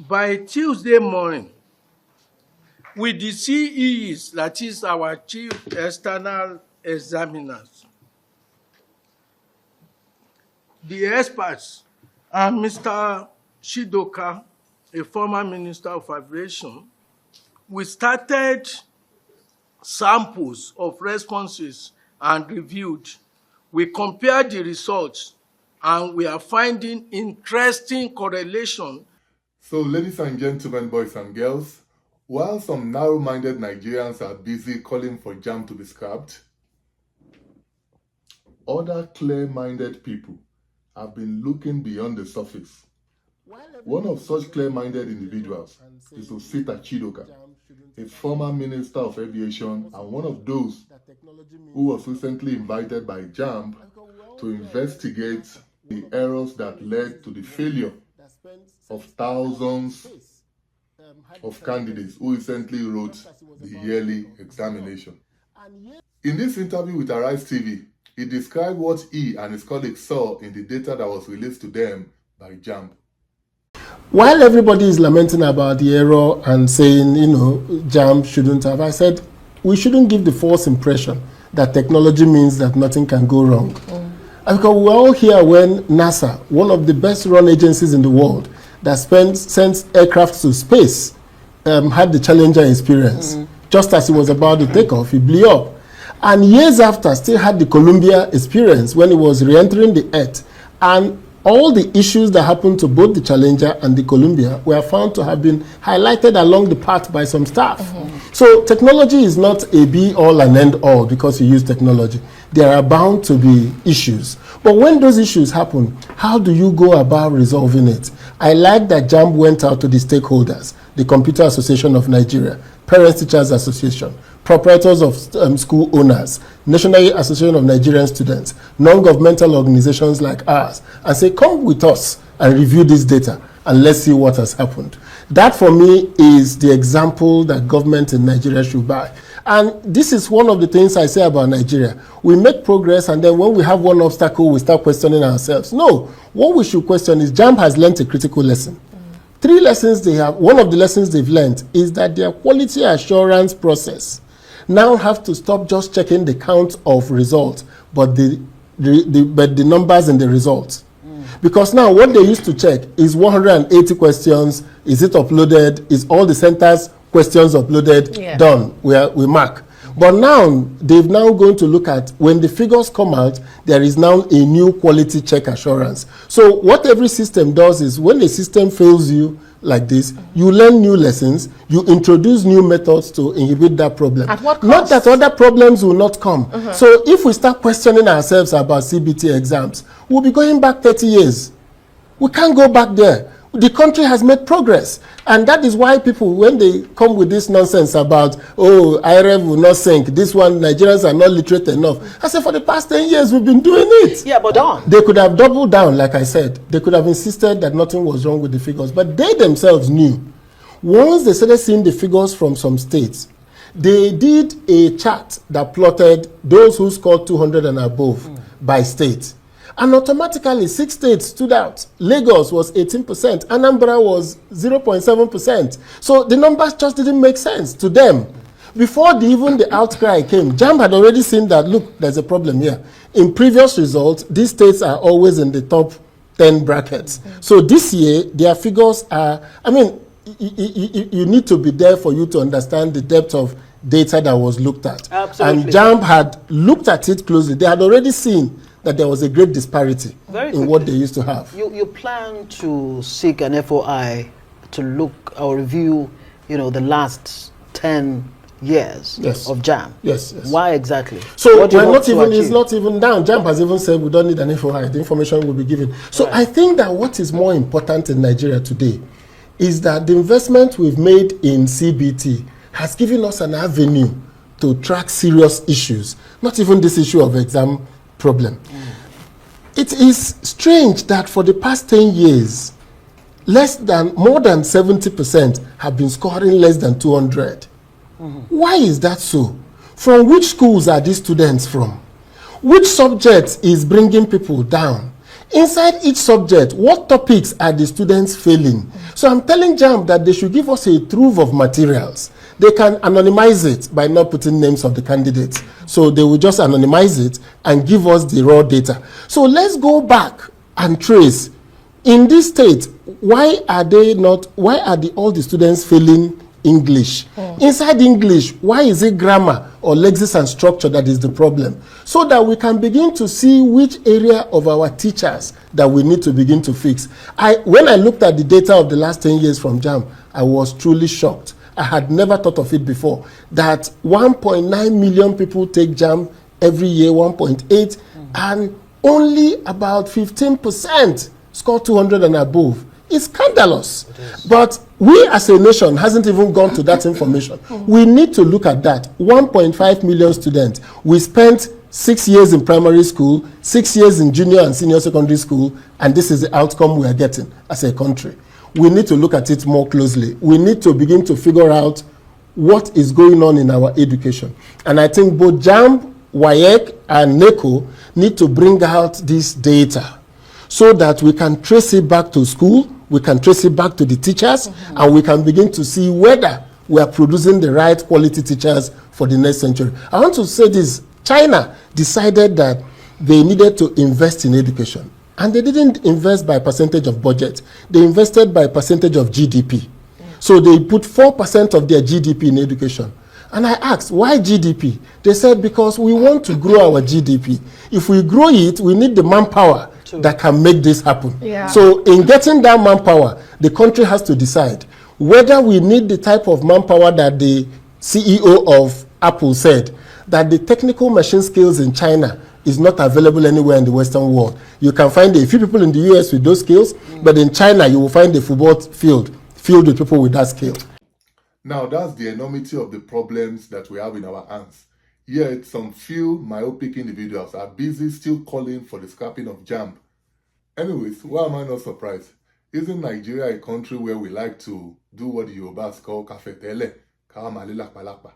By Tuesday morning, with the CEs, that is our chief external examiners, the experts, and Mr. Chidoka, a former Minister of Aviation, we started samples of responses and reviewed. We compared the results, and we are finding interesting correlation. So, ladies and gentlemen, boys and girls, while some narrow-minded Nigerians are busy calling for JAMB to be scrapped, other clear-minded people have been looking beyond the surface. One of such clear-minded individuals is Osita Chidoka, a former Minister of Aviation and one of those who was recently invited by JAMB to investigate the errors that led to the failure of thousands of candidates who recently wrote the yearly examination. In this interview with Arise TV, he described what he and his colleagues saw in the data that was released to them by JAMB. While everybody is lamenting about the error and saying, JAMB shouldn't have, I said, we shouldn't give the false impression that technology means that nothing can go wrong. Because we're all here when NASA, one of the best run agencies in the world, that sends aircraft to space, had the Challenger experience. Just as it was about to take off, it blew up. And years after, still had the Columbia experience when it was re-entering the Earth. And all the issues that happened to both the Challenger and the Columbia were found to have been highlighted along the path by some staff. So technology is not a be-all and end-all because you use technology. There are bound to be issues. But when those issues happen, how do you go about resolving it? I like that JAMB went out to the stakeholders, the Computer Association of Nigeria, Parents Teachers Association, proprietors of school owners, National Association of Nigerian Students, non-governmental organizations like ours, and say, come with us and review this data and let's see what has happened. That for me is the example that government in Nigeria should buy. And this is one of the things I say about Nigeria. We make progress, and then when we have one obstacle, we start questioning ourselves. No, what we should question is JAMB has learned a critical lesson. 3 lessons they have. One of the lessons they've learned is that their quality assurance process now have to stop just checking the count of results, but the numbers in the results. Because now what they used to check is 180 questions. Is it uploaded? Is all the centers questions uploaded? Yeah. Done. We mark. But now they've now going to look at when the figures come out, there is now a new quality check assurance. So what every system does is when the system fails you like this, you learn new lessons, you introduce new methods to inhibit that problem. At what cost? Not that other problems will not come. So if we start questioning ourselves about CBT exams, we'll be going back 30 years. We can't go back there. The country has made progress. And that is why people, when they come with this nonsense about, oh, IREV will not sink, this one, Nigerians are not literate enough. I said, for the past 10 years, we've been doing it. Yeah, but done. They could have doubled down, like I said. They could have insisted that nothing was wrong with the figures. But they themselves knew. Once they started seeing the figures from some states, they did a chart that plotted those who scored 200 and above by state. And automatically, 6 states stood out. Lagos was 18%. Anambra was 0.7%. So the numbers just didn't make sense to them. Before even the outcry came, JAMB had already seen that, look, there's a problem here. In previous results, these states are always in the top 10 brackets. So this year, their figures are, you need to be there for you to understand the depth of data that was looked at. Absolutely. And JAMB had looked at it closely. They had already seen that there was a great disparity in what they used to have. You plan to seek an FOI to look or review, the last 10 years of JAMB. Yes. Why exactly? So it's not even down. JAMB has even said we don't need an FOI. The information will be given. So I think that what is more important in Nigeria today is that the investment we've made in CBT has given us an avenue to track serious issues, not even this issue of exam problem. It is strange that for the past 10 years, more than 70% have been scoring less than 200. Why is that so? From which schools are these students from? Which subject is bringing people down? Inside each subject, what topics are the students failing? So I'm telling JAMB that they should give us a trove of materials. They can anonymize it by not putting names of the candidates. So they will just anonymize it and give us the raw data. So let's go back and trace. In this state, why are all the students failing English? Inside English, why is it grammar or lexis and structure that is the problem? So that we can begin to see which area of our teachers that we need to begin to fix. When I looked at the data of the last 10 years from JAMB, I was truly shocked. I had never thought of it before, that 1.9 million people take JAMB every year, 1.8, and only about 15% score 200 and above. It's scandalous. But we as a nation hasn't even gone to that information. We need to look at that. 1.5 million students. We spent 6 years in primary school, 6 years in junior and senior secondary school, and this is the outcome we are getting as a country. We need to look at it more closely. We need to begin to figure out what is going on in our education. And I think both JAMB, WAEC, and NECO need to bring out this data so that we can trace it back to school, we can trace it back to the teachers, and we can begin to see whether we are producing the right quality teachers for the next century. I want to say this. China decided that they needed to invest in education. And they didn't invest by percentage of budget. They invested by percentage of GDP. So they put 4% of their GDP in education. And I asked, why GDP? They said, because we want to grow our GDP. If we grow it, we need the manpower that can make this happen. Yeah. So in getting that manpower, the country has to decide whether we need the type of manpower that the CEO of Apple said, that the technical machine skills in China is not available anywhere in the Western world. You can find a few people in the US with those skills, but in China, you will find a football field filled with people with that skill. Now, that's the enormity of the problems that we have in our hands. Yet, some few myopic individuals are busy still calling for the scrapping of JAMB. Anyways, why am I not surprised? Isn't Nigeria a country where we like to do what the Yorubas call kafetele, kawamalilakpalakpa?